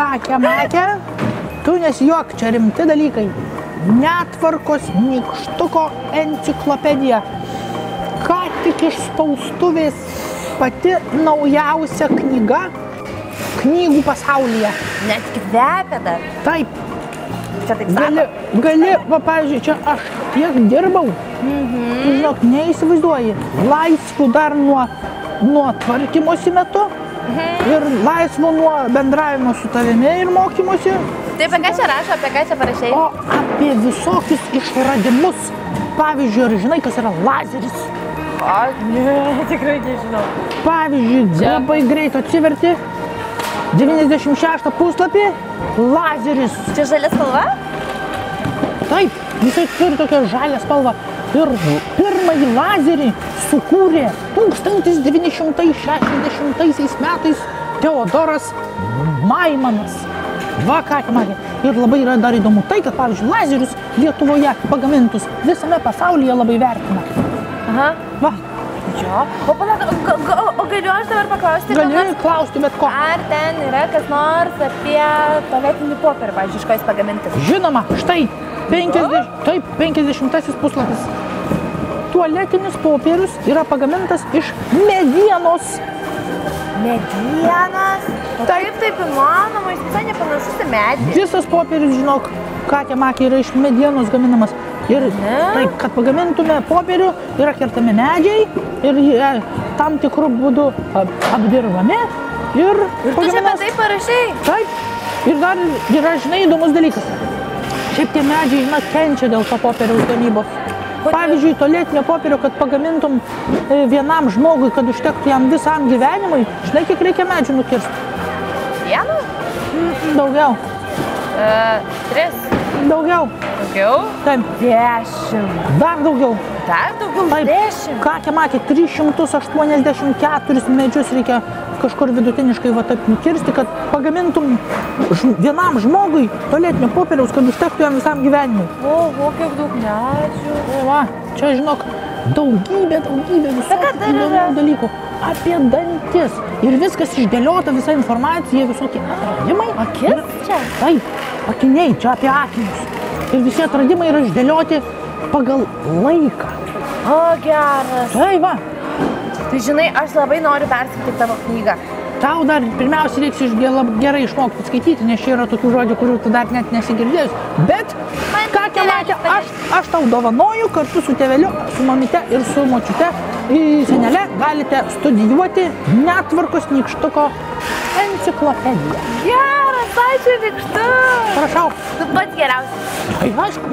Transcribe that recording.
Akė, tu nesijuok, čia rimti dalykai. Netvarkos nykštuko enciklopedija. Ką tik iš spaustuvės pati naujausia knyga knygų pasaulyje. Net kvepia dar. Taip. Čia taip sako. Gali, va, pavyzdžiui, čia aš tiek dirbau. Tu žinok, neįsivaizduoji. Laisvų dar nuo tvarkymosi metu ir laisvų nuo bendravimo su tavimi ir mokymosi. Tai apie ką čia rašo, apie ką čia parašai? O apie visokius išradimus. Pavyzdžiui, ar žinai, kas yra lazeris? O, ne, tikrai nežinau. Pavyzdžiui, labai greit atsiverti 96 puslapį, lazeris. Čia žalia spalva? Taip, jisai turi tokią žalią spalvą. Ir pirmąjį lazerį sukūrė 1960 metais Teodoras Maimanas. Va, ką matė. Ir labai yra dar įdomu tai, kad, pavyzdžiui, lazerius Lietuvoje pagamintus visame pasaulyje labai vertina. Aha. Va. Jo. O palauk, o galiu aš dabar paklausti? Gali klausti bet ko. Ar ten yra kas nors apie tualetinį popierį, pavyzdžiui, iš ko jis pagamintas? Žinoma, štai 50 puslapis. Tualetinis popierius yra pagamintas iš medienos. Medienos? Taip, taip įmanoma, jis visai nepanašus į medį. Visas popierius, žinok, Katė yra iš medienos gaminamas. Ir taip, kad pagamintume popierių, yra kertami medžiai ir jie tam tikrų būdų apdirbami ir tu čia apie tai parašai? Taip. Ir dar yra, žinai, įdomus dalykas. Šiaip tie medžiai, žinai, kenčia dėl to popieriaus gamybos. Pavyzdžiui, tualetinio popierio, kad pagamintum vienam žmogui, kad užtektų jam visam gyvenimui, žinai, kiek reikia medžių nukirsti? Vienu? Daugiau. 3. Daugiau. Daugiau? Taip. 10. Dar daugiau. Dar daugiau? 10. Katė matė, 384 medžius reikia kažkur vidutiniškai va taip nukirsti, kad pagamintum vienam žmogui tualetinio popieriaus, kad užtektų jam visam gyvenimui. Oho, kiek daug medžių. Va, čia, žinok, daugybė visokių įdomių dalykų. Apie dantis. Ir viskas išdėliota, visa informacija, visokie atradimai. Akis čia? Taip, akiniai, čia apie akinius. Ir visi atradimai yra išdėlioti pagal laiką. O, geras. Tai va. Tai žinai, aš labai noriu perskaityti tavo knygą. Tau dar pirmiausia reiks gerai išmokti skaityti, nes čia yra tokių žodžių, kurių tu dar net nesigirdėjus. Bet, Katė matė, aš tau dovanoju kartu su tėveliu, su mamyte ir su močiute, senele galite studijuoti Netvarkos nykštuko enciklopediją. Geras, ačiū nykštu. Prašau. Tu pats geriausias. Tai aišku.